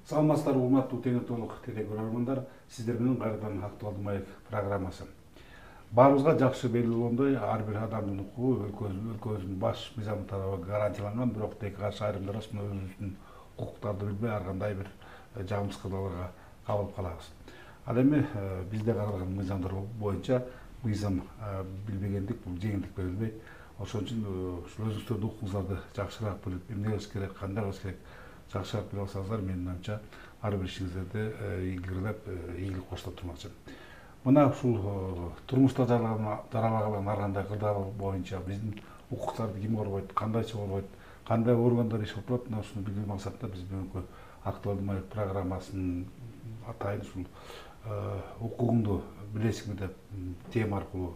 Саламатсыздар, урматтуу Теңир Толук телекөрөрмандар, сиздер менен кайрадан актуалдуу маек программасы. Баарыбызга жакшы белгилүү болгондой, ар бир адамдын укугу өлкөбүздүн баш мыйзам тарабы гарантияланган, бирок тек каршы айрымдар өзүбүздүн укуктарды билбей ар кандай бир жагымсыз кырдааларга кабылып калабыз. Ал эми бизде каралган мыйзамдар боюнча мыйзам билбегендик бул жеңилдик берилбей, ошон үчүн өзүңүздөрдүн укугуңуздарды жакшыраак билип, эмне кылыш керек, кандай кылыш керек жакшыраак билип алсаңыздар, менин оюмча ар бир ишиңиздерде ийгиликтеп, ийгилик коштоп турмакчы. Мына ушул турмушта жаралаган ар кандай кырдаал боюнча биздин укуктарды ким коргойт, кандайча коргойт, кандай органдар иш алып турат, мына ушуну билүү максатында биз бүгүнкү актуалдуу маек программасынын атайын ушул укугуңду билесиңби деп тема аркылуу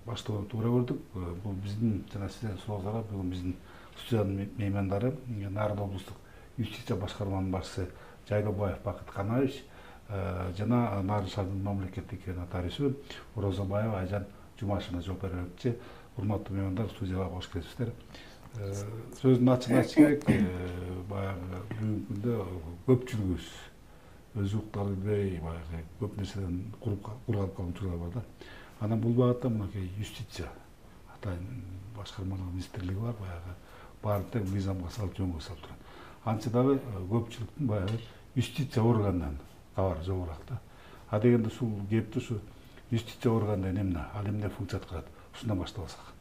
баштоону туура көрдүк. Бул биздин жана сиздердин суроолорго бүгүн биздин студиянын меймандары Нарын облустук юстиция башкарманын башчысы Жайлобаев Бакыт Канаевич жана Нарын шаарынын мамлекеттик нотариусу Розобаева Айжан Жумашевна жооп бермекчи. Урматтуу меймандар, студияга кош келипсиздер. Сөздүн ачыгын айтыш керек, баягы бүгүнкү күндө көпчүлүгүбүз өз укуктарын билбей, баягы көп нерседен куруп калган учурлар бар да. Анан бул багытта мынакей юстиция атайын башкармалык министрлиги бар, баягы баарын тең мыйзамга салып жөнгө салып турат. Антсе дагы көпчүлүктүн баягы юстиция органынан кабары жогорак да. А дегенде ушул кепти ушу юстиция органы эмне, ал эмне функция аткарат? Ушундан баштап алсак.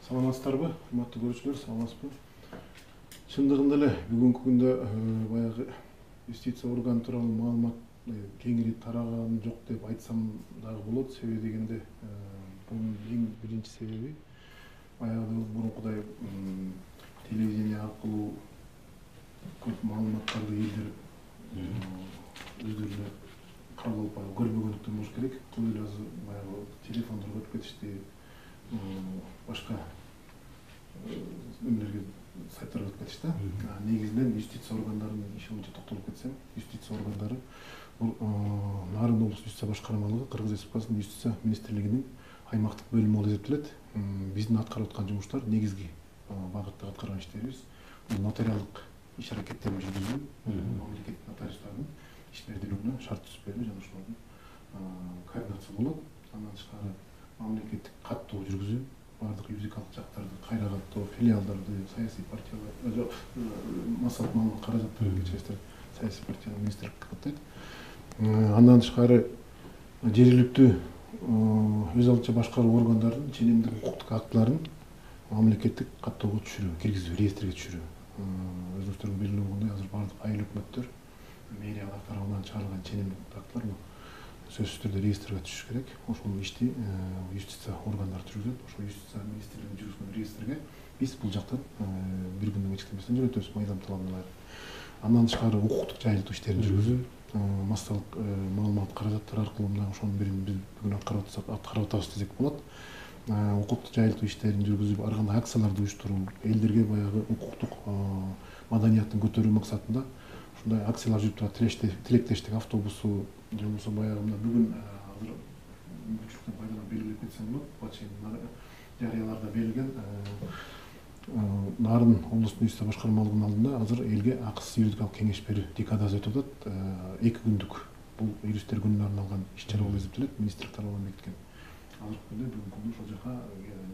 Саламатсыздарбы, урматтуу көрүүчүлөр, саламатсызбы? Чындыгында эле бүгүнкү күндө баягы юстиция органы тууралуу маалымат кеңири тараган жок деп айтсам дагы болот. Себеби дегенде бунун эң биринчи себеби баягы мурункудай телевидение аркылуу көп маалыматтарды элдер өздөрүнө кабыл алып көрбөгөндүктөн болуш керек. Көп эле азыр баягы телефондорго өтүп кетишти, башка эмелерге сайттарга өтүп кетишти. Негизинен юстиция органдарынын иши боюнча токтолуп кетсем, юстиция органдары бул Нарын облустук юстиция башкармалыгы Кыргыз Республикасынын юстиция министрлигинин аймактык бөлүмү болуп эсептелет. Биздин аткарып аткан жумуштар, негизги багыттагы аткарган иштерибиз бул нотариалдык иш аракеттерин жүргүзүү, мамлекеттик нотариустардын ишмердүүлүгүнө шарт түзүп берүү жана ошолордун координация болот. Андан тышкары мамлекеттик каттоо жүргүзүү, бардык юридикалык жактарды кайра каттоо, филиалдарды, саясий партиялар, массалык маалымат каражаттарын чечтер саясий партиянын министрлик каттайт. Андан тышкары жергиликтүү өз алдынча башкаруу органдарынын ченемдик укуктук актыларын мамлекеттик каттоого түшүрүү, киргизүү, реестрге түшүрүү. Өзүңүздөргө белгилүү болгондой, азыр бардык айыл өкмөттөр мэриялар тарабынан чыгарылган ченемдик актылар сөзсүз түрдө реестрге түшүш керек. Ошол ишти юстиция органдары жүргүзөт. Ошол юстиция министрлигинин жүргүзгөн реестрге биз бул жактан бир күндүн кечиктемесинен жөнөтөбүз, мыйзам талабына ылайык. Андан тышкары укуктук жайылтуу иштерин жүргүзүү, массалык маалымат каражаттары аркылуу мына ошонун бирин биз бүгүн аткарып атабыз десек болот. Укуктук жайылтуу иштерин жүргүзүп, ар кандай акцияларды уюштуруу, элдерге баягы укуктук маданиятын көтөрүү максатында ушундай акциялар жүрүп турат. Тилектештик автобусу же болбосо баягы мына бүгүн азыр мүмкүнчүлүктөн пайдаланып белгилеп кетсем болот. Буга чейин жарыяларда берилген Нарын облустук юстиция башкармалыгынын алдында азыр элге акысыз юридикалык кеңеш берүү декадасы өтүп атат. 2 күндүк бул юристтер күнүнө арналган иш чара болуп эсептелет. Министрлик тарабынан бекиткен. Азыркы күндө бүгүнкү күндө ошол жака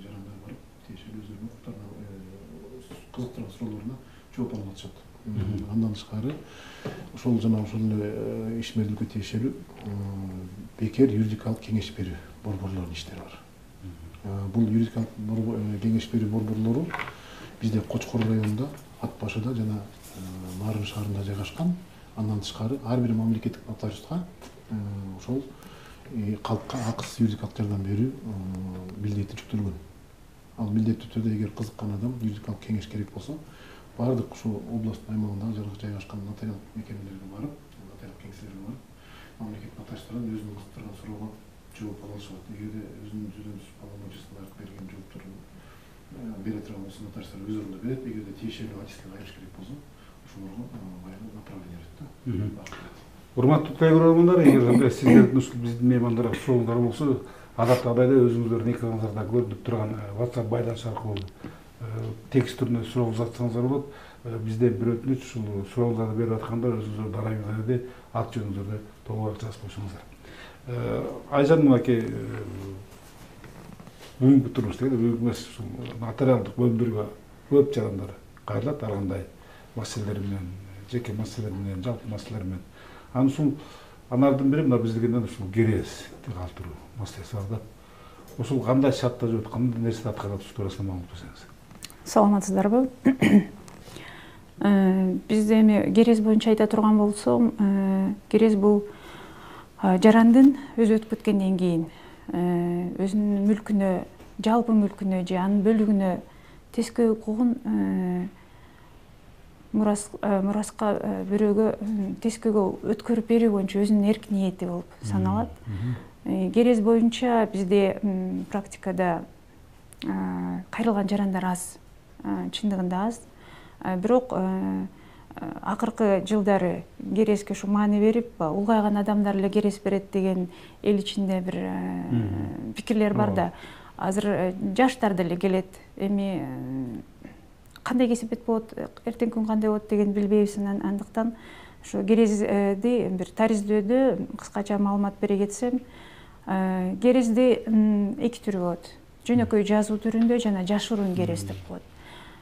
жарандар барып, тиешелүү өздөрүнүн укуктарына кызыктырган суроолоруна жооп алып атышат. Андан тышкары ошол жана ошол эле ишмердүүлүккө тиешелүү бекер юридикалык кеңеш берүү борборлорунун иштери бар. Бул юридикалык кеңеш берүү борборлору бизде Кочкор районунда, Ат башыда жана Нарын шаарында жайгашкан. Андан тышкары ар бир мамлекеттик нотариуска ошол калкка акысыз юридикалык жардам берүү милдети жүктөлгөн. Ал милдеттүү түрдө эгер кызыккан адам юридикалык кеңеш керек болсо, бардык ушул областтын аймагындагы жайгашкан нотариалдык мекемелерге барып, нотариалдык кеңселерге барып, мамлекеттик нотариустардан өзүнүн кызыктырган суроого жооп ала алышат. Эгерде өзүнүн жүзүн алган боюнча берген жоопторун бере турган болсо, нотариустар өз ордунда берет. Эгерде тиешелүү адистик айырыш керек болсо, ошолорго баягы направление берет да. Урматтуу көрөрмандар, эгер сиздердин ушул биздин меймандарга суроолор болсо, адаттагыдай эле өзүңүздөрдүн экраныңыздарда көрүнүп турган WhatsApp байланыш аркылуу текст түрүндө суроо узатсаңыздар болот. Бизде бир өтүнүч ушул суроолорду берип атканда өзүңүздөр дарагыңызда ат жөнүңүздөрдү толугураак жазып коюшуңуздар. Айжан аке, бүгүнкү турмушта бүгүнкү эмес ушул нотариалдык бөлүмдөргө көп жарандар кайрылат ар кандай маселелер менен, жеке маселелер менен, жалпы маселелер менен. Анан ушул анардын бири мына биздигиден ушул керезди калтыруу маселеси бар да. Ушул кандай шартта жүрөт, кандай нерсе аткарат, ушул туурасында маалымат берсеңиз. Саламатсыздарбы? Бизде эми керез боюнча айта турган болсом, керез бул жарандын өзү өтүп кеткенден кийин өзүнүн мүлкүнө, жалпы мүлкүнө же анын бөлүгүнө тескөө укугун мураска бирөөгө тескөөгө өткөрүп берүү боюнча өзүнүн эрк ниети болуп саналат. Керез боюнча бизде практикада кайрылган жарандар аз, чындыгында аз. Бирок акыркы жылдары керезге ушу маани берип, улгайган адамдар эле керез берет деген эл ичинде бир пикирлер бар да. Азыр жаштар деле келет. Эми кандай кесепет болот, эртең күн кандай болот деген билбейбиз. Андыктан ушу керезди бир тариздөөдө кыскача маалымат бере кетсем, керезди эки түрү болот. Жөнөкөй жазуу түрүндө жана жашыруун керез деп коет.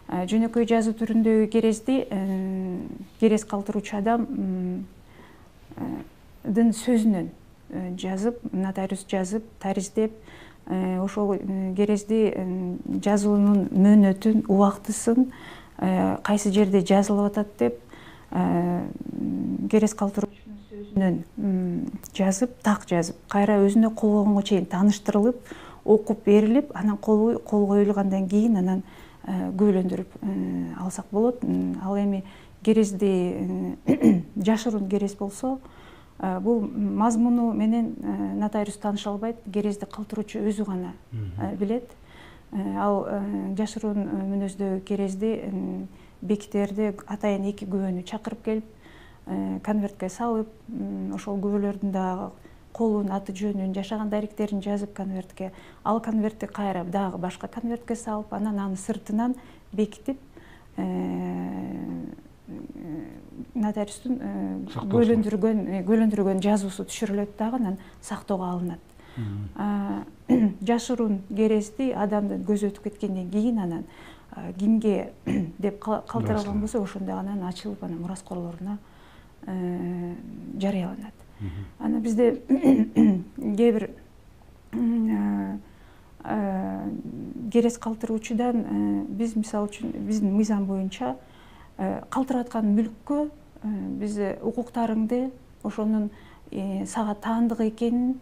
Жөнөкөй жазуу түрүндөгү керезди керез калтыруучу адамдын сөзүнөн жазып, нотариус жазып, тариздеп, ошол керезди жазуунун мөөнөтүн, убактысын, кайсы жерде жазылып атат деп керез калтыруучунун сөзүнөн жазып, так жазып, кайра өзүнө кол койгонго чейин тааныштырылып, окуп берилип, анан кол коюлгандан кийин анан күбөлөндүрүп алсак болот. Ал эми керезди жашыруун керез болсо, бул мазмуну менен нотариус тааныша албайт, керезди калтыруучу өзү гана билет. Ал жашыруун мүнөздөгү керезди бекитерде атайын эки күбөнү чакырып келип, конвертке салып, ошол күбөлөрдүн дагы колун, аты жөнүн, жашаган даректерин жазып конвертке, ал конвертти кайра дагы башка конвертке салып, анан аны сыртынан бекитип, нотариустун көйлөндүргөн жазуусу түшүрүлөт дагы, анан сактоого алынат. Жашыруун керезди адамдын көзү өтүп кеткенден кийин анан кимге деп калтырылган болсо, ошондо анан ачылып, анан мураскорлоруна жарыяланат. Аны бизде кээ бир керез калтыруучудан биз мисалы үчүн биздин мыйзам боюнча калтырып аткан мүлккө биз укуктарыңды, ошонун сага таандык экенин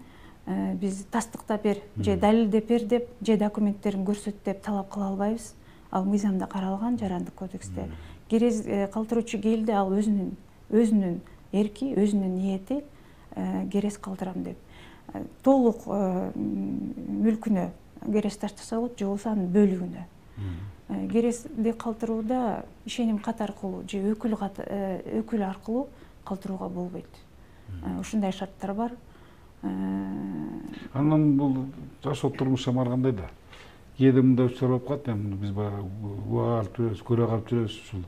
биз тастыктап бер же далилдеп бер деп, же документтерин көрсөт деп талап кыла албайбыз. Ал мыйзамда каралган, жарандык кодексте. Керез калтыруучу келди, ал өзүнүн эрки, өзүнүн ниети керез калтырам деп. Толук мүлкүнө керез таштаса болот, же болбосо анын бөлүгүнө. Керезди калтырууда ишеним кат аркылуу же өкүл аркылуу калтырууга болбойт. Ушундай шарттар бар. Анан бул жашоо турмуш ар кандай да. Кээде мындай учурлар болуп калат, эми биз баягы уга алып жүрөбүз, көрө калып жүрөбүз ушул.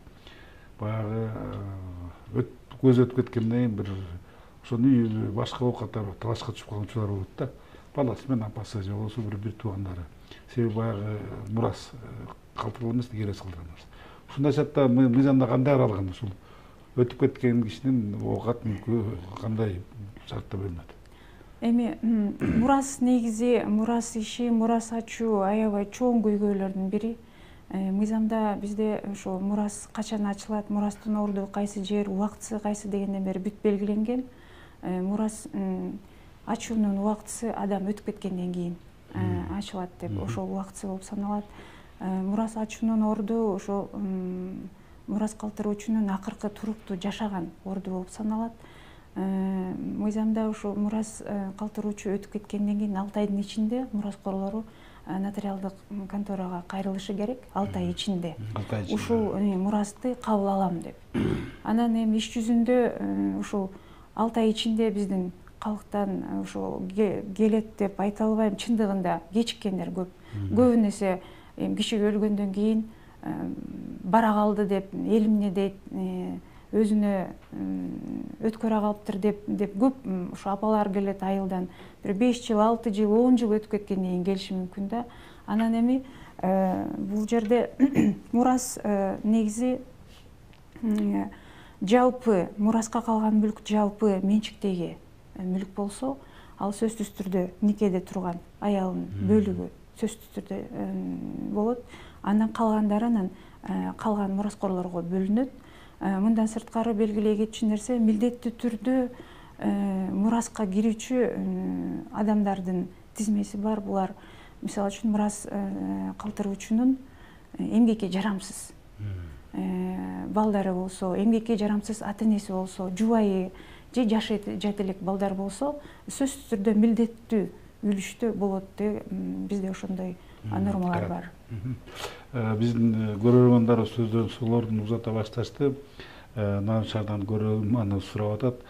Баягы көз өтүп кеткенден кийин бир ошонун үйү башка болуп катып талашка түшүп калган учурлар болот да. Баласы менен апасы же болбосо бир туугандары. Себеби баягы мурас калтырылган эмес, керез калтырган эмес. Ушундай шартта мыйзамда кандай каралган? Ушул өтүп кеткен кишинин оокат мүлкү кандай шартта бөлүнөт? Эми мурас негизи, мурас иши, мурас ачуу аябай чоң көйгөйлөрдүн бири. Мыйзамда бизде ошо мурас качан ачылат, мурастын орду кайсы жер, убактысы кайсы дегенден бери бүт белгиленген. Мурас ачуунун убактысы адам өтүп кеткенден кийин ачылат деп, ошол убактысы болуп саналат. Мурас ачуунун орду ошо мурас калтыруучунун акыркы туруктуу жашаган орду болуп саналат. Мыйзамда ошо мурас калтыруучу өтүп кеткенден кийин 6 айдын ичинде мураскорлору нотариалдык конторага кайрылышы керек. 6 ай ичинде ушул мурасты кабыл алам деп. Анан эми иш жүзүндө ушул 6 ай ичинде биздин калктан ошо келет деп айта албайм. Чындыгында кечиккендер көп. Көбүн эсе киши өлгөндөн кийин бара калды деп, элимне дейт, өзүнө өткөрө калыптыр деп көп ушу апалар келет айылдан. Бир 5 жыл, 6 жыл, 10 жыл өтүп кеткенден кийин келиши мүмкүн да. Анан эми бул жерде мурас негизи жалпы мураска калган мүлк жалпы менчиктеги мүлк болсо, ал сөзсүз түрдө никеде турган аялдын бөлүгү сөзсүз түрдө болот. Андан калгандарынан калган мураскорлорго бөлүнөт. Мындан сырткары белгилей кетчү нерсе, милдеттүү түрдө мураска кирүүчү адамдардын тизмеси бар. Булар мисалы үчүн мурас калтыруучунун эмгекке жарамсыз балдары болсо, эмгекке жарамсыз ата-энеси болсо, жубайы же жашы жат элек балдар болсо, сөзсүз түрдө милдеттүү үлүштө болот деп бизде ошондой нормалар бар. Биздин көрөрмандар сөздөн соолорун узата башташты. Нарын шаарынан көрөрман сурап атат.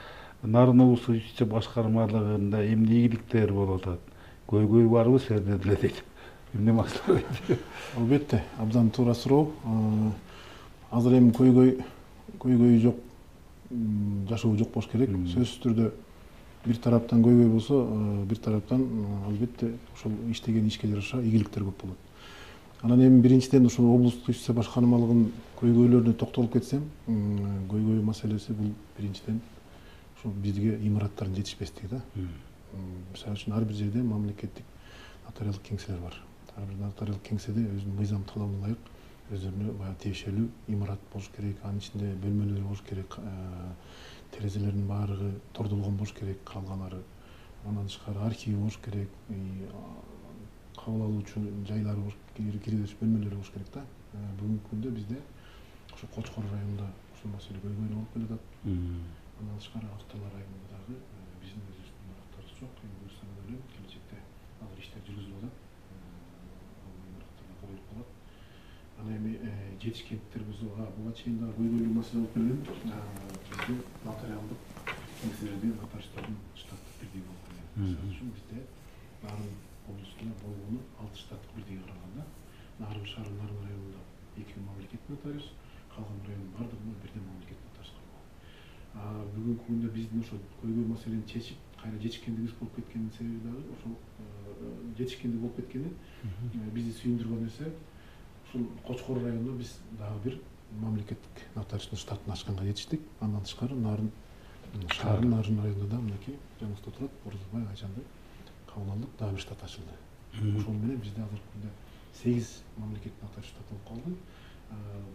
Нарын облустук ички башкармалыгында эмне ийгиликтер болуп атат? Көйгөй барбы силерде деле дейт. Эмне маселе дейт? Албетте, абдан туура суроо. Азыр эми көйгөй жок, жашоо жок болуш керек. Сөзсүз түрдө бир тараптан көйгөй болсо, бир тараптан албетте ошол иштеген ишке жараша ийгиликтер көп болот. Анан эми биринчиден ушул облустук ички башкармалыгынын көйгөйлөрүнө токтолуп кетсем, көйгөй маселеси бул биринчиден ушул бизге имараттардын жетишпестиги да. Мисалы үчүн ар бир жерде мамлекеттик нотариалдык кеңселер бар. Ар бир нотариалдык кеңседе өзүнүн мыйзам талабына ылайык өздөрүнө баягы тиешелүү имарат болуш керек, анын ичинде бөлмөлөр болуш керек, терезелердин баардыгы тордулгон болуш керек, калганары. Андан тышкары архив болуш керек, кабыл алуучу жайлары болуш, киребеш бөлмөлөр болуш керек да. Бүгүнкү күндө бизде ошо Кочкор районунда ушул маселе көйгөйлүү болуп келатат. Андан тышкары Актала районунда дагы биздин өзүбүздүн имараттарыбыз жок. Эми буюрса эле келечекте азыр иштер жүргүзүлүп атат. Ал имараттар коюлуп калат. Анан эми жетишкенттер болсо, буга чейин дагы көйгөйлүү маселе болуп келген. Бизде нотариалдык кеңселерде нотариустардын штаттык бирдиги болуп келген. Мисалы үчүн бизде Нарын облусунда болгону 6 штаттык бирдиги каралганда, Нарын шаар, Нарын районунда 2 мамлекеттик нотариус, калган райондун бардыгында бирден мамлекеттик нотариус каралган. Бүгүнкү күндө биздин ошо көйгөй маселени чечип, кайра жетишкендигибиз болуп кеткенин себеби дагы ошол жетишкендик болуп кеткени бизди сүйүндүргөн нерсе. Ушул Кочкор районунда биз дагы бир мамлекеттик нотариустун штатын ачканга жетиштик. Андан тышкары Нарын шаардын Нарын районунда да мынакей жаңыбызда турат, Орозбай Айжанды кабыл алдык, дагы бир штат ачылды. Ошол менен бизде азыркы күндө 8 мамлекеттик нотариус штат болуп калды.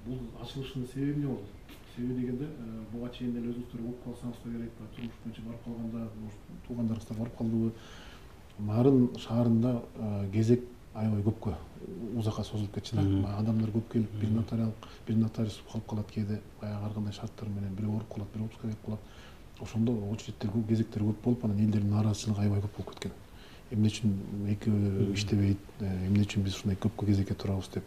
Бул ачылышынын себеби эмне болду? Себеби дегенде, буга чейин эле өзүңүздөр угуп калсаңыз да керек, турмуш боюнча барып калганда, туугандарыңыздар барып калдыбы? Нарын шаарында кезек аябай көпкө узакка созулуп кетчү да. Адамдар көп келип, бир нотариус калып калат кээде, баягы ар кандай шарттар менен бирөө ооруп калат, бирөө отпускка кетип калат. Ошондо очередтер көп, кезектер көп болуп, анан элдердин нааразычылыгы аябай көп болуп кеткен. Эмне үчүн экөө иштебейт, эмне үчүн биз ушундай көпкө кезекке турабыз деп.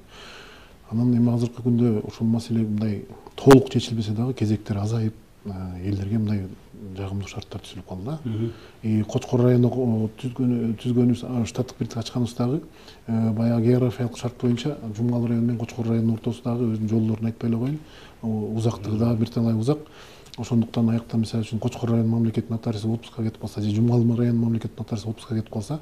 Анан эми азыркы күндө ушул маселе мындай толук чечилбесе дагы кезектер азайып, элдерге мындай жагымдуу шарттар түзүлүп калды да. Кочкор районуна түзгөнүбүз, штаттык бирдик ачканыбыз дагы баягы географиялык шарт боюнча Жумгал району менен Кочкор районунун ортосундагы өзүнүн жолдорун айтпай эле коеюн, узактыгы дагы бир талай узак. Ошондуктан аякта мисалы үчүн Кочкор районунун мамлекеттик нотариусу отпускка кетип калса, же Жумгал районунун мамлекеттик нотариусу отпускка кетип калса,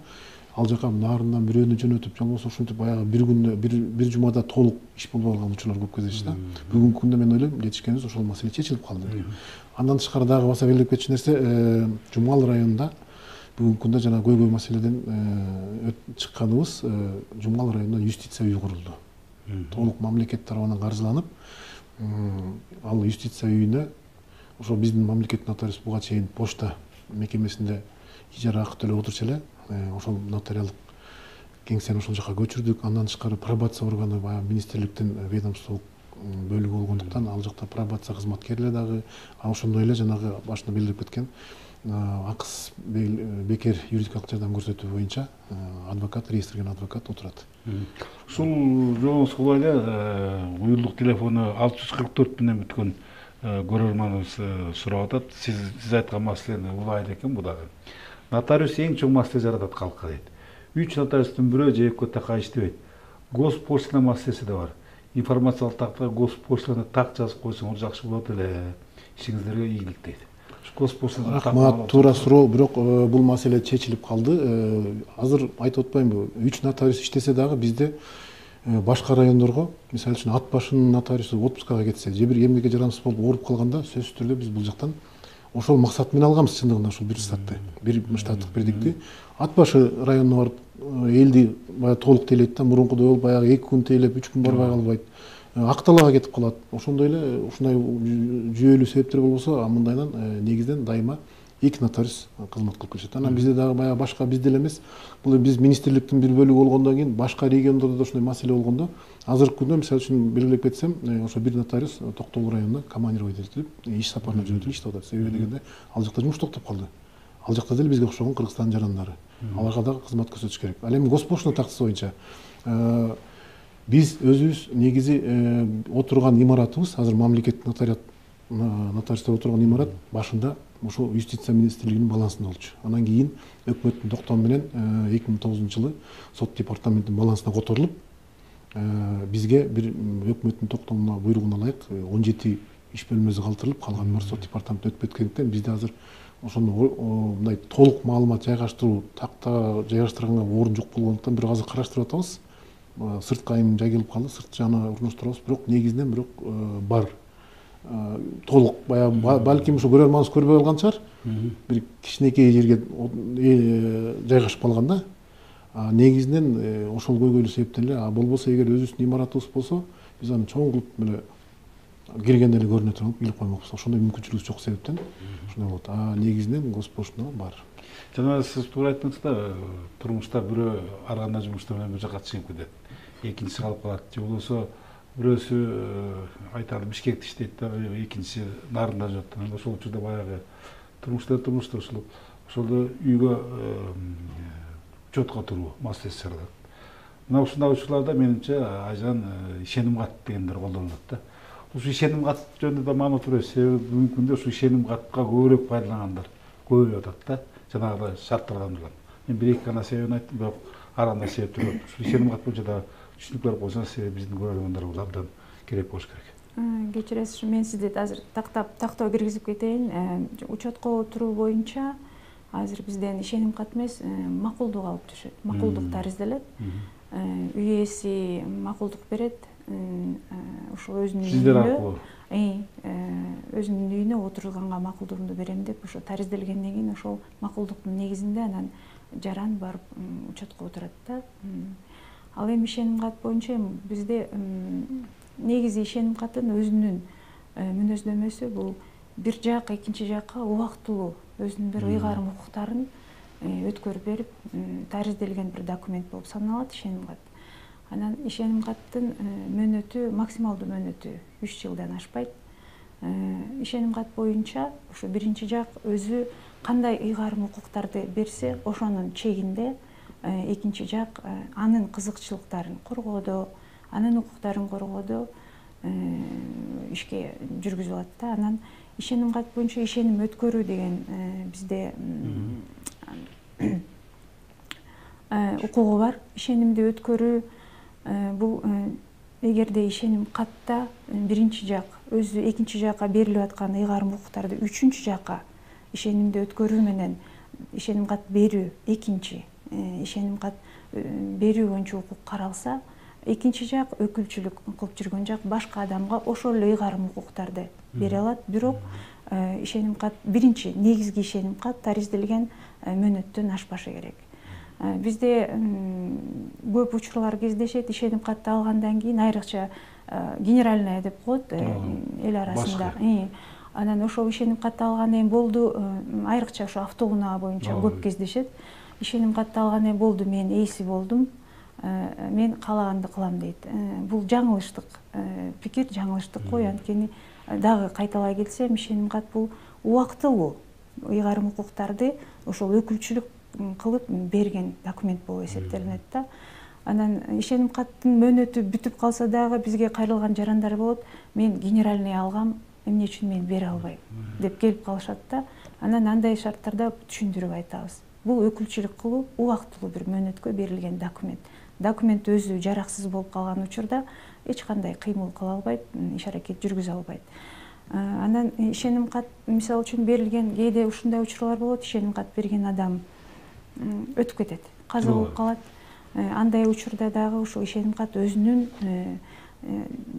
ал жака Нарындан бирөөнү жөнөтүп, же болбосо ушинтип баягы бир күндө, бир жумада толук иш болбой калган учурлар көп кездешти да. Бүгүнкү күндө мен ойлойм, жетишкенибиз ошол маселе чечилип калды. Андан тышкары дагы баса белгилеп кетчү нерсе, Жумгал районунда бүгүнкү күндө жана көйгөй маселеден чыкканыбыз, Жумгал районунда юстиция үйү курулду. Толук мамлекет тарабынан каржыланып, ал юстиция үйүнө ошо биздин мамлекеттик нотариус буга чейин почта мекемесинде ижара акы төлөп отурчу эле, ошол нотариалдык кеңсени ошол жака көчүрдүк. Андан тышкары пробация органы баягы министрликтин ведомстволук бөлүгү болгондуктан ал жакта пробация кызматкерлери дагы ошондой эле жанагы башында белгилеп кеткен акыс бекер юридикалык жардам көрсөтүү боюнча адвокат, реестрген адвокат отурат. Ушул жолуңузга эле уюлдук телефону 644 менен бүткөн көрөрманыбыз сурап атат. Сиз айткан маселени улайт экен бу дагы. Нотариус эң чоң маселе жаратат калкка дейт. 3 нотариустун бирөө же экөө такай иштебейт. Госпочта маселеси да бар. информациялык тактага госпоштаны так жазып койсоңор жакшы болот эле. Ишиңиздерге ийгилик дейт. Госпоштаны рахмат, туура суроо, бирок бул маселе чечилип калды. Азыр айтып атпаймынбы, 3 нотариус иштесе дагы бизде башка райондорго, мисалы үчүн ат башынын нотариусу отпускага кетсе, же бир эмгекке жарамсыз болуп ооруп калганда, сөзсүз түрдө биз бул жактан ошол максат менен алганбыз чындыгында ошол бир штатты. Бир штаттык бердикти. Ат башы районуна барып элди баягы толук тейлейт да, мурункудай болуп баягы 2 күн тейлеп, 3 күн барбай калбайт. Акталага кетип калат. Ошондой эле ушундай жүйөлүү себептер болбосо, мындайдан негизден дайыма 2 нотариус кызмат кылып келишет. Анан бизде дагы баягы башка бизде эле эмес, бул биз министрликтин бир бөлүгү болгондон кийин башка региондордо да ушундай маселе болгондо, азыркы күндө мисалы үчүн белгилеп кетсем, ошо бир нотариус Токтогул районуна командировать этилип, иш сапарына жөнөтүлүп иштеп атат. Себеби дегенде ал жакта жумуш токтоп калды. Ал жакта деле бизге окшогон Кыргызстандын жарандары. Аларга дагы кызмат көрсөтүш керек. Ал эми госпоштана тактысы боюнча биз өзүбүз негизи отурган имаратыбыз, азыр мамлекеттик нотариустар отурган имарат башында ошо юстиция министрлигинин балансында болчу. Анан кийин өкмөттүн токтому менен 2009-жылы сот департаментинин балансына которулуп, бизге бир өкмөттүн токтомуна буйругуна ылайык 17 иш бөлмөсү калтырылып, калган имарат сот департаментине өтүп кеткендиктен бизде азыр ошону мындай толук маалымат жайгаштыруу, такта жайгаштырганга орун жок болгондуктан бирок азыр караштырып атабыз. Сыртка эми жай келип калды, сырт жагына урмуштурабыз, бирок негизинен бирок бар. Толук баягы балким ошо көрөрманыбыз көрбөй калган чыгар. Бир кичинекей жерге жайгашып калган да. Негизинен ошол көйгөйлүү себептен эле, болбосо эгер өзүбүздүн имаратыбыз болсо, биз аны чоң кылып эле киргенде эле көрүнө турган кылып коймокпуз. Ошондой мүмкүнчүлүк жок себептен ушундай болот. Негизинен госпоштана бар. Жана сиз туура айттыңыз да, турмушта бирөө арганда жумушта менен бир жака чыгып кетет. Экинчиси калып калат. Же болбосо бирөөсү айталы Бишкекте иштейт да, экинчиси Нарында жүрөт. Ошол учурда баягы турмушта ошолду үйгө учетко туруу маселеси чыгарылат. Мына ушундай учурларда менимче айжан ишеним кат дегендер колдонулат да. Ушу ишеним кат жөнүндө да маалымат беребиз. Себеби бүгүнкү күндө ушу ишеним катка көбүрөөк пайдалангандар көбөйүп атат да. Жанагы шарттардан турган. Мен бир-эки гана себебин айттым, бирок ар кандай себептер бар. Ушу ишеним кат боюнча да түшүнүк берип койсоңуз, себеби биздин көрөрмандарыбыз абдан керек болуш керек. Кечиресиз, мен сизди азыр тактоо киргизип кетейин. Учетко туруу боюнча азыр бизден ишеним кат эмес, макулдук алып түшөт. Макулдук таризделет. Үй ээси макулдук берет. Ошо өзүнүн сиздер аркылуу өзүнүн үйүнө отурганга макулдугумду берем деп ошо таризделгенден кийин ошол макулдуктун негизинде анан жаран барып учетко отурат да. Ал эми ишеним кат боюнча бизде негизи ишеним каттын өзүнүн мүнөздөмөсү бул бир жак экинчи жакка убактылуу өзүнүн бир ыйгарым укуктарын өткөрүп берип таризделген бир документ болуп саналат ишеним кат. Анан ишеним каттын мөөнөтү, максималдуу мөөнөтү 3 жылдан ашпайт. Ишеним кат боюнча ошо биринчи жак өзү кандай ыйгарым укуктарды берсе, ошонун чегинде экинчи жак анын кызыкчылыктарын коргоодо, анын укуктарын коргоодо ишке жүргүзүп алат да. Анан ишеним кат боюнча ишеним өткөрүү деген бизде укугу бар. Ишенимди өткөрүү бул эгерде ишеним катта биринчи жак өзү экинчи жакка берилип аткан ыйгарым укуктарды үчүнчү жакка ишенимди өткөрүү менен ишеним кат берүү, экинчи ишеним кат берүү боюнча укук каралса, экинчи жак өкүлчүлүк кылып жүргөн жак башка адамга ошол эле ыйгарым укуктарды бере алат. Бирок ишеним кат биринчи негизги ишеним кат таризделген мөөнөттөн ашпашы керек. Бизде көп учурлар кездешет, ишеним катты алгандан кийин айрыкча генеральная деп коет эл арасында. Анан ошол ишеним катты алгандан кийин болду, айрыкча ошо автоунаа боюнча көп кездешет. Ишеним катты алгандан кийин болду, мен ээси болдум, мен каалаганды кылам дейт. Бул жаңылыштык пикир, жаңылыштык кой. Анткени дагы кайталай келсем, ишеним кат бул убактылуу ыйгарым укуктарды ошол өкүлчүлүк кылып берген документ болуп эсептелинет да. Анан ишеним каттын мөөнөтү бүтүп калса дагы бизге кайрылган жарандар болот. Мен генеральный алгам, эмне үчүн мен бере албайм деп келип калышат да. Анан андай шарттарда түшүндүрүп айтабыз. Бул өкүлчүлүк кылуу убактылуу бир мөөнөткө берилген документ. Документ өзү жараксыз болуп калган учурда эч кандай кыймыл кыла албайт, иш аракет жүргүзө албайт. Анан ишеним кат мисалы үчүн берилген, кээде ушундай учурлар болот, ишеним кат берген адам өтүп кетет, каза болуп калат. Андай учурда дагы ушул ишеним кат өзүнүн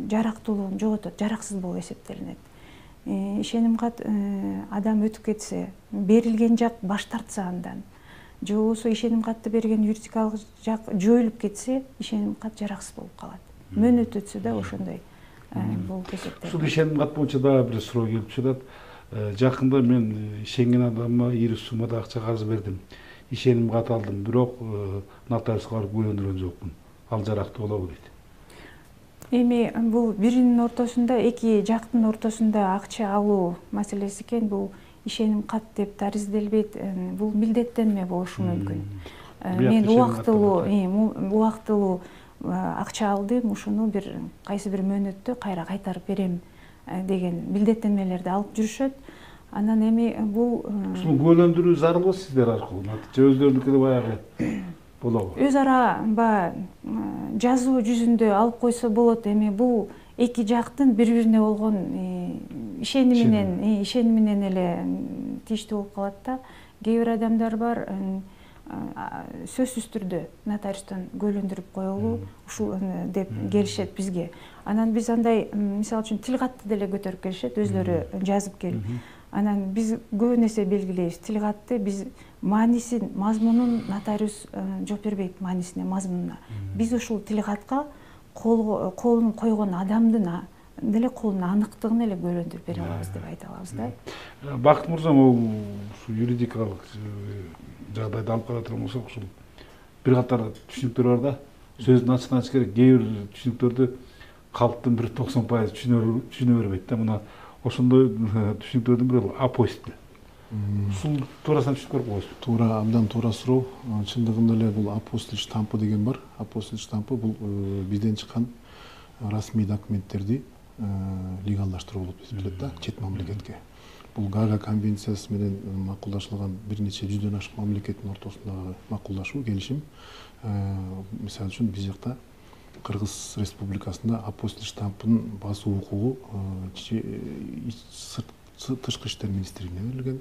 жарактуулугун жоготот, жараксыз болуп эсептелинет. Ишеним кат адам өтүп кетсе, берилген жак баш тартса андан, же болбосо ишеним катты берген юридикалык жак жоюлуп кетсе, ишеним кат жараксыз болуп калат. Мөөнөт өтсө да ошондой болуп эсептелет. Ушул ишеним кат боюнча дагы бир суроо келип чыгат. Жакында мен ишенген адамга ири суммада акча карыз бердим. Ишеним кат алдым, бирок нотариуска барып күбөлөндүргөн жокмун. Ал жарактуу болобу дейт. Эми бул биринин ортосунда, эки жактын ортосунда акча алуу маселеси экен, бул ишеним кат деп таризделбейт, бул милдеттенме болушу мүмкүн. Мен убактылуу акча алдым, ушуну бир кайсы бир мөөнөттө кайра кайтарып берем деген милдеттенмелерди алып жүрүшөт. Анан эми бул ушуну күбөлөндүрүү зарылбы сиздер аркылуу? Же өздөрүнүкү баягы болобу? Өз ара жазуу жүзүндө алып койсо болот. Эми бул эки жактын бири-бирине болгон ишениминен эле тийиштүү болуп калат да. Кээ бир адамдар бар, сөзсүз түрдө нотариустан күбөлөндүрүп коелу ушул деп келишет бизге. Анан биз андай, мисалы үчүн, тил катты деле көтөрүп келишет, өзлөрү жазып келип. Анан биз көп нерсе белгилейбиз. Тил катты биз маанисин, мазмунун нотариус жооп бербейт, маанисине, мазмунуна. Биз ушул тил катка колун койгон адамдын деле колунун аныктыгын эле күбөлөндүрүп бере алабыз деп айта алабыз да. Бакыт мырза, ушул юридикалык жагдайды алып карап болсок, ушул бир катар түшүнүктөр бар да. Сөздүн ачык керек. Кээ бир түшүнүктөрдү калктын бир 90% түшүнө бербейт да. Мына ошондой түшүнүктөрдүн бири апостиль. Ушул туурасынан түшүнүп көрүп коесузбу? Туура, абдан туура суроо. Чындыгында эле бул апостиль штампы деген бар. Апостиль штампы бул бизден чыккан расмий документтерди легалдаштыруу болуп эсептелет да, чет мамлекетке. Бул Гага конвенциясы менен макулдашылган бир нече жүздөн ашык мамлекеттин ортосундагы макулдашуу, келишим. Мисалы үчүн биз жакта Кыргыз Республикасында апостиль штампын басуу укугу тышкы иштер министрлигине берилген.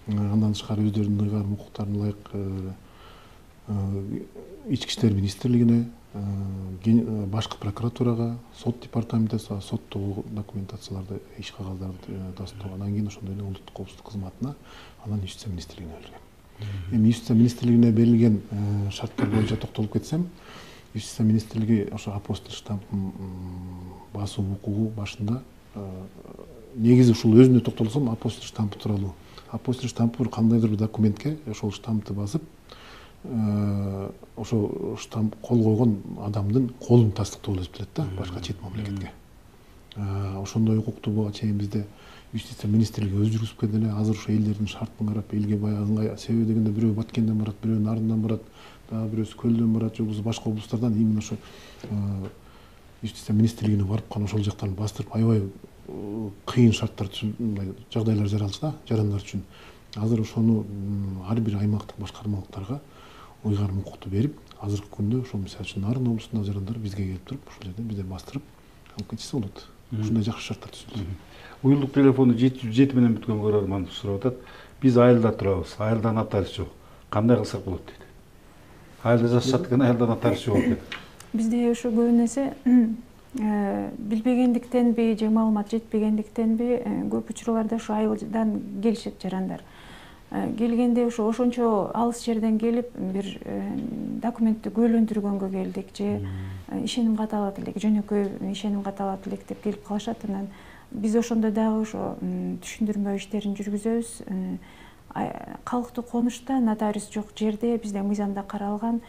Андан тышкары өздөрүнүн ыйгарым укуктарына ылайык ички иштер министрлигине, башкы прокуратурага, сот департаментине, соттогу документацияларды, иш кагаздарды тастоо, анан кийин ошондой эле улуттук коопсуздук кызматына, анан Юстиция министрлигине берилген. Эми Юстиция министрлигине берилген шарттар боюнча токтолуп кетсем, Юстиция министрлиги ошо апостиль штампын басуу укугу башында негизи ушул өзүнө токтолсом, апостиль штампы тууралуу. Апостиль штампы кандайдыр бир документке ошол штампты басып, ошо штамп кол койгон адамдын колун тастыктоо болуп эсептелет да, башка чет мамлекетке. Ошондой укукту буга чейин бизде Юстиция министрлиги өзү жүргүзүп келди эле. Азыр ошо элдердин шартын карап, элге баягы ыңгай, себеби дегенде бирөө Баткенден барат, бирөө Нарындан барат, дагы бирөөсү Көлдөн барат, же болбосо башка облустардан именно ошо Юстиция министрлигине барып кана ошол жактан бастырып, аябай кыйын шарттар үчүн жагдайлар жаралчу да, жарандар үчүн. Азыр ошону ар бир аймактык башкармалыктарга ыйгарым укукту берип, азыркы күндө ошол мисалы үчүн Нарын облусундагы жарандар бизге келип туруп, ушул жерден бизден бастырып алып кетсе болот. Ушундай жакшы шарттар түзүлдү. Уюлдук телефону 7 менен бүткөн көрөрман сурап атат. Биз айылда турабыз, айылда нотариус жок. Кандай кылсак болот дейт. Айылда жашашат экен, айылда нотариус жок экен. Бизде ошо көп нерсе билбегендиктенби же маалымат жетпегендиктенби көп учурларда ошо айылдан келишет жарандар. Келгенде ошончо алыс жерден келип бир документти күбөлөндүргөнгө келдик же ишеним кат алат элек, жөнөкөй ишеним кат алат элек деп келип калышат. Анан биз ошондо дагы ошо түшүндүрмө иштерин жүргүзөбүз. Калктуу конушта нотариус жок жерде бизде мыйзамда каралган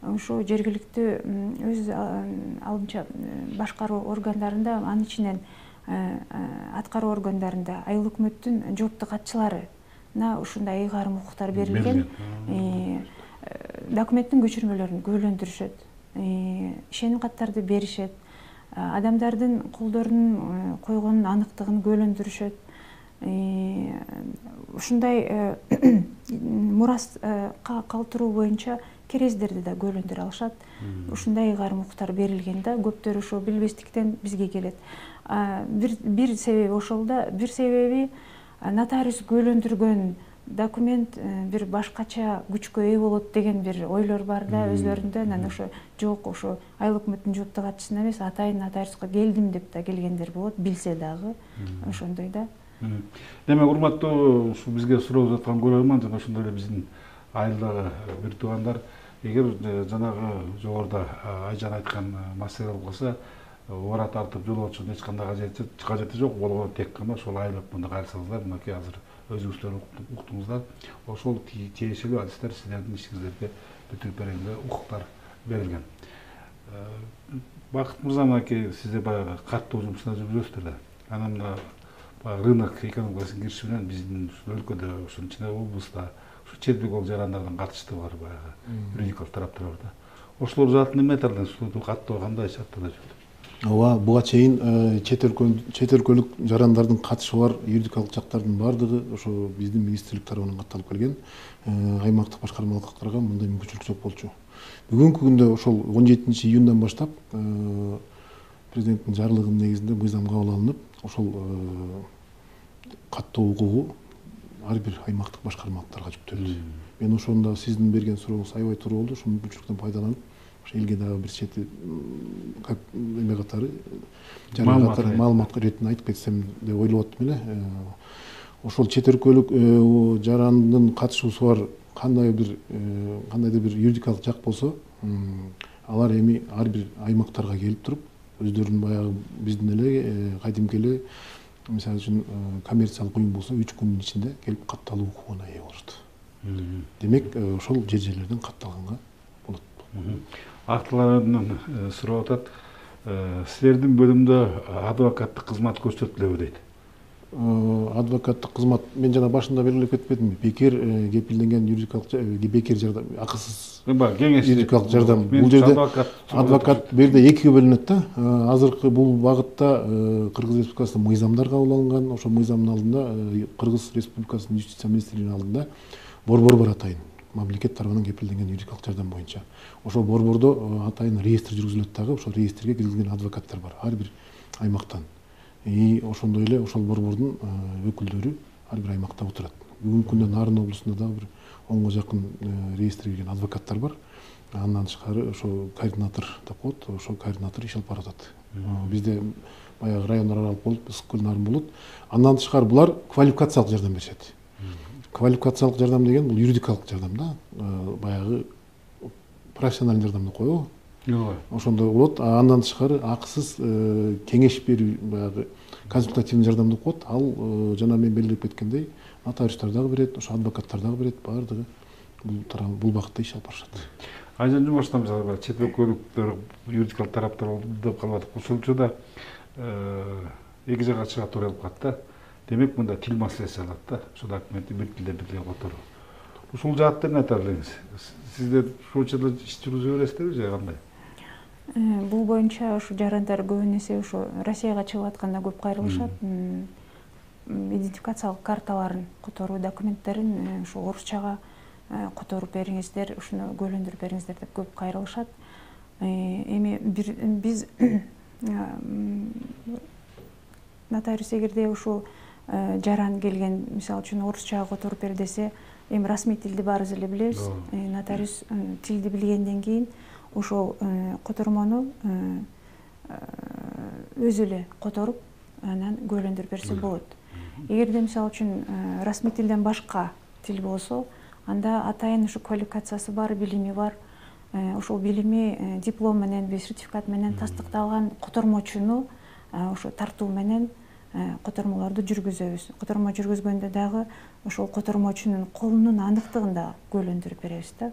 ошо жергиликтүү өз алымча башкаруу органдарында, анын ичинен аткаруу органдарында айыл өкмөттүн жооптуу катчыларына ушундай ыйгарым укуктар берилген. Документтин көчүрмөлөрүн күбөлөндүрүшөт, ишеним каттарды беришет, адамдардын колдорунун койгонун аныктыгын күбөлөндүрүшөт. Ушундай мураска калтыруу боюнча керездерди да көйлөндүрө алышат. Ушундай ыйгарым-укуктар берилген да, көптөр ошо билбестиктен бизге келет. Бир себеби ошол да, бир себеби нотариус көйлөндүргөн документ бир башкача күчкө ээ болот деген бир ойлор бар да өзлөрүндө. Анан ошо жок, ошо айыл өкмөттүн жооптуу катчысына эмес, атайын нотариуска келдим деп да келгендер болот, билсе дагы ошондой да. Демек, урматтуу ушу бизге суроо жаткан көрөрман жана ошондой эле биздин айылдагы бир туугандар, эгер жанагы жогоруда Айжан айткан маселе болсо, ора тартып жолоочунун эч кандай кажети жок, болгону тек гана ошол айыл өкмөтүнө кайрылсаңыздар, мынакей азыр өзүңүздөр уктуңуздар, ошол тиешелүү адистер силердин ишиңиздерге бүтүп берүүгө укуктар берилген. Бакыт мырза, мынакей сизде баягы каттоо жумушуна жүрүпсүздөр да. Анан мына рынок экономикасынын кириши менен биздин өлкөдө, ошонун ичинде облуста ушу чет экологик жарандардын катыштыгы бар, баягы юридикалык тараптар бар да. Ошолор жаатын эме айтардын, каттоо кандай шарттарда жүрөт? Ооба, буга чейин чет өлкөлүк жарандардын катышы бар юридикалык жактардын баардыгы ошо биздин министрлик тарабынан катталып келген. Аймактык башкармалыктарга мындай мүмкүнчүлүк жок болчу. Бүгүнкү күндө ошол 17 июндан баштап президенттин жарлыгынын негизинде мыйзам кабыл алынып, ошол каттоо укугу ар бир аймактык башкармалыктарга жүктөлдү. Мен ошондо сиздин берген сурооңуз аябай туура болду. Ушул мүмкүнчүлүктөн пайдаланып, элге дагы бир чети эме катары, жаран катары маалымат иретин айтып кетсем деп ойлоп аттым эле. Ошол чет өлкөлүк жарандын катышуусу бар кандайдыр бир юридикалык жак болсо, алар эми ар бир аймактарга келип туруп, өздөрүнүн баягы биздин эле кадимки эле, мисалы үчүн коммерциялык уюм болсо 3 күндүн ичинде келип катталуу укугуна ээ болушат. Демек, ошол жерлерден катталганга болот. Актыларынан сурап атат, силердин бөлүмдө адвокаттык кызмат көрсөтүлөбү дейт. Адвокаттык кызмат, мен жана башында белгилеп кетпедимби? Бекер кепилденген юридикалык, бекер жардам, акысыз юридикалык жардам. Бул жерде адвокат берде экиге бөлүнөт да. Азыркы бул багытта Кыргыз Республикасынын мыйзамдар кабыл алынган. Ошол мыйзамдын алдында Кыргыз Республикасынын юстиция министрлигинин алдында борбор бар атайын. Мамлекет тарабынан кепилденген юридикалык жардам боюнча. Ошол борбордо атайын реестр жүргүзүлөт дагы. Ошол реестрге киргизилген адвокаттар бар, ар бир аймактан. Ошондой эле ошол борбордун өкүлдөрү ар бир аймакта отурат. Бүгүнкү күндө Нарын облусунда дагы бир 10га жакын реестрге кирген адвокаттар бар. Андан тышкары ошо координатор деп коет, ошол координатор иш алып баратат. Бизде баягы район аралык болуп, Ысык-Көл, Нарын болот. Андан тышкары булар квалификациялык жардам беришет. Квалификациялык жардам деген бул юридикалык жардам да. Баягы профессионалдык жардам деп коебу? Ошондой болот. Андан тышкары акысыз кеңеш берүү, баягы консультативный жардам деп коет. Ал жана мен белгилеп кеткендей, нотариустар дагы берет, ошо адвокаттар дагы берет, баардыгы бул багытта иш алып барышат. Айжан Жумаштан мисалы чет өлкөлүктөр юридикалык тараптар деп калып атат. Ошол учурда эки жакка чыга туура болуп калат да. Демек, мында тил маселеси алат да. Ошол документти бир тилде которуу. Ушул жаатта эмне айтар элеңиз? Сиздер ушул учурда иш жүргүзө бересиздерби же кандай? Бул боюнча ушу жарандар көбүн эсе ушу Россияга чыгып атканда көп кайрылышат. Идентификациялык карталарын которуу документтерин ушу орусчага которуп бериңиздер, ушуну көйлөндүрүп бериңиздер деп көп кайрылышат. Эми биз нотариус эгерде ушул жаран келген, мисалы үчүн орусчага которуп бер десе, эми расмий тилди баарыбыз эле билебиз. Нотариус тилди билгенден кийин ошол котормону өзү эле которуп, анан көйлөндүрүп берсе болот. Эгерде мисалы үчүн расмий тилден башка тил болсо, анда атайын ушу квалификациясы бар, билими бар. Ошол билими диплом менен, сертификат менен тастыкталган котормочуну ошо тартуу менен котормолорду жүргүзөбүз. Котормо жүргүзгөндө дагы ошол котормочунун колунун аныктыгын да көйлөндүрүп беребиз да.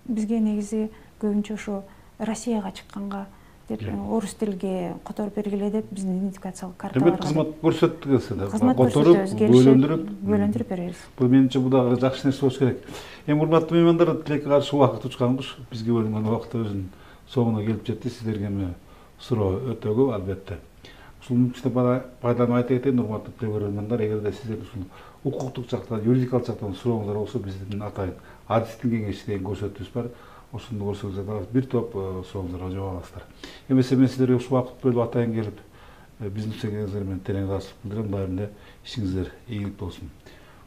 Бизге негизи көбүнчө ошо Россияга чыкканга деп орус тилге которуп бергиле деп биздин идентификациялык карталарга. Демек, кызмат көрсөттүңүз да. Которуп, көйлөндүрүп беребиз. Бул менимче бул дагы жакшы нерсе болуш керек. Эми урматтуу меймандар, тилекке каршы убакыт учканбыз. Бизге бөлүнгөн убакыт өзүнүн соңуна келип жетти. Сиздерге суроо өтө көп албетте. ушул мүмкүнчүлүктү пайдаланып айта кетейин, урматтуу көрөрмандар, эгерде сиздер ушул укуктук жактан, юридикалык жактан сурооңуздар болсо, биздин атайын адистин кеңеши деген көрсөтүүбүз бар. Ошону көрсөңүздөр бир топ сурооңуздарга жооп аласыздар. Эмесе мен сиздерге ушул убакыт бөлүп атайын келип, биздин чегиңиздер менен терең ыраазычылык билдирем. Дайым эле ишиңиздер ийгилик болсун.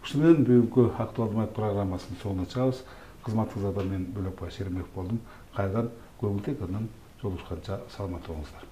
Ушуну менен бүгүнкү актуалдуу маек программасынын соңуна чыгабыз. Кызматыңыздарда мен Бөлөкбай Шеримбеков болдум. Кайрадан көңүл экрандан жолугушканча саламатта болуңуздар.